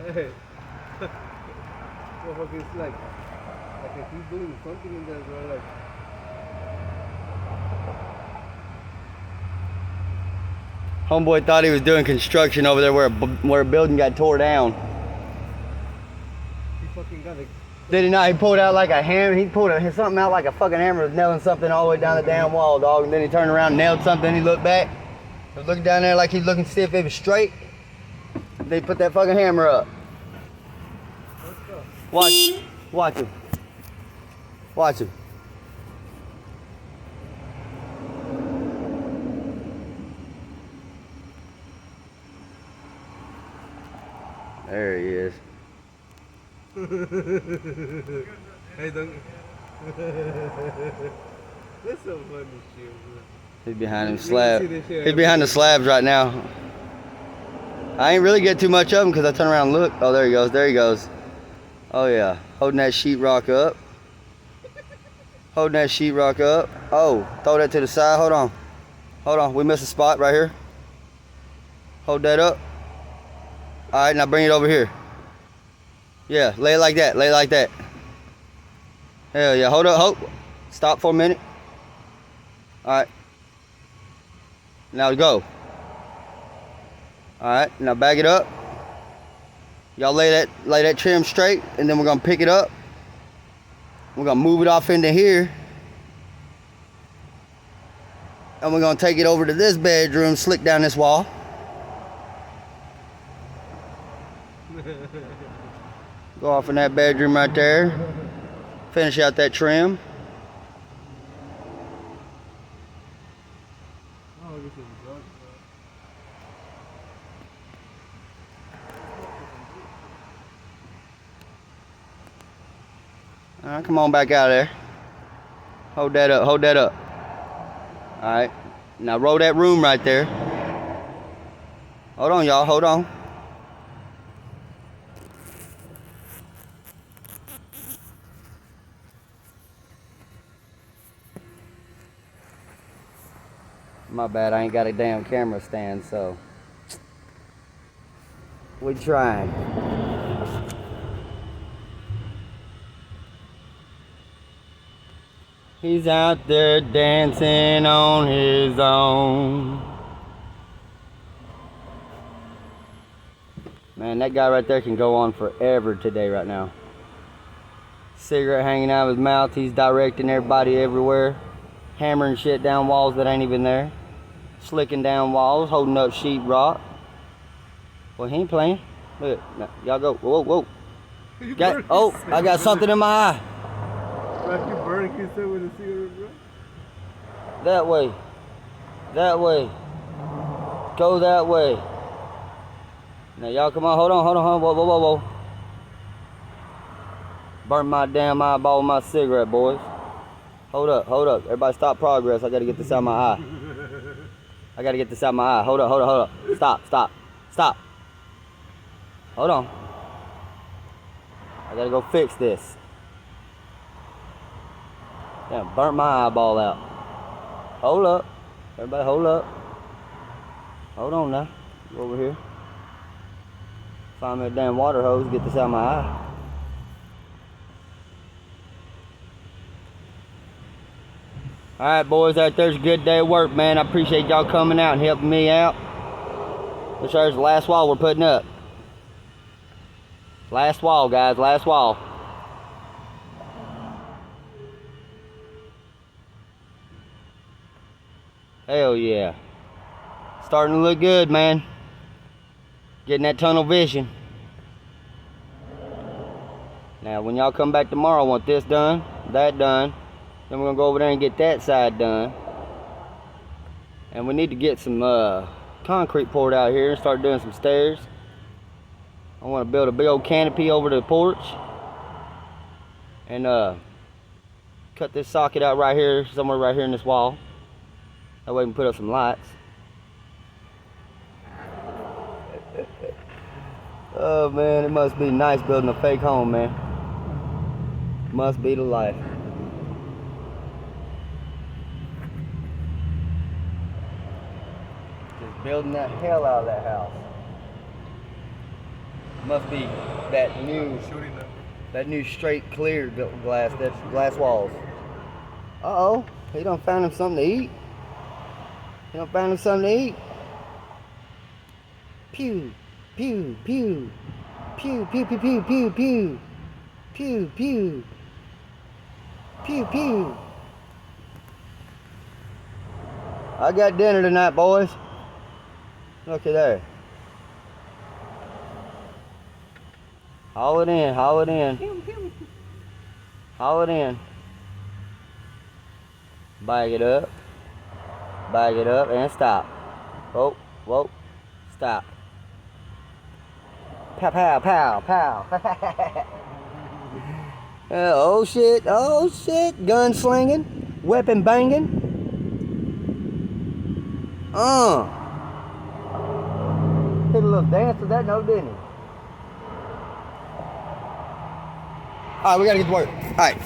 Hey. It's like if he's doing something in there, bro, like. Homeboy thought he was doing construction over there where a building got tore down. He fucking got it. Did he not? He pulled out like a hammer. He pulled something out like a fucking hammer, was nailing something all the way down the damn wall, dog. And then he turned around and nailed something. He looked back. He was looking down there like he was looking to see if it was straight. They put that fucking hammer up. Let's go. Watch him. Watch him. There he is. Hey, don't. That's so funny shit, bro. He's behind him slab. He's behind the slabs right now. I ain't really get too much of him because I turn around and look. Oh, there he goes. There he goes. Oh yeah, holding that sheetrock up. Holding that sheetrock up. Oh, throw that to the side. Hold on. Hold on. We missed a spot right here. Hold that up. All right, now bring it over here. Yeah, lay it like that. Lay it like that. Hell yeah. Hold up. Hold. Stop for a minute. All right. Now go. All right. Now back it up. Y'all lay that trim straight, and then we're gonna pick it up. We're gonna move it off into here, and we're gonna take it over to this bedroom, slick down this wall. Go off in that bedroom right there. Finish out that trim. Oh, this is drugs, All right, come on back out of there. Hold that up. Hold that up. All right. Now roll that room right there. Hold on, y'all. Hold on. My bad, I ain't got a damn camera stand, so we trying. He's out there dancing on his own. Man, that guy right there can go on forever today right now. Cigarette hanging out of his mouth, he's directing everybody everywhere. Hammering shit down walls that ain't even there. Slicking down walls, holding up sheetrock. Well, he ain't playing. Look, y'all go. Whoa, whoa. I got something in my eye. Like you burning yourself with a cigarette, bro? That way. That way. Go that way. Now, y'all come on. Hold on. Whoa, whoa, whoa, whoa. Burn my damn eyeball with my cigarette, boys. Hold up. Everybody stop progress. I gotta get this out of my eye. Hold up. Stop. Hold on. I gotta go fix this. Damn, burnt my eyeball out. Hold up. Everybody hold up. Hold on now. Go over here. Find me a damn water hose, get this out of my eye. Alright, boys, out there's a good day of work, man. I appreciate y'all coming out and helping me out. This here's the last wall we're putting up. Last wall, guys, last wall. Hell yeah. Starting to look good, man. Getting that tunnel vision. Now, when y'all come back tomorrow, I want this done, that done. Then we're gonna go over there and get that side done. And we need to get some concrete poured out here and start doing some stairs. I want to build a big old canopy over the porch. And cut this socket out right here, somewhere right here in this wall. That way we can put up some lights. Oh man, it must be nice building a fake home, man. Must be the life. Just building the hell out of that house. Must be that new straight clear glass, that glass walls. Uh-oh, he done found him something to eat. He done found him something to eat. Pew, pew, pew. Pew, pew, pew, pew, pew, pew. Pew, pew. Pew, pew. I got dinner tonight, boys. Looky there. Haul it in, haul it in. Haul it in. Bag it up, and stop. Whoa, whoa, stop. Pow, pow, pow, pow. Oh shit, gun slinging, weapon banging. Did a little dance with that note, didn't he? Alright, we gotta get to work. Alright.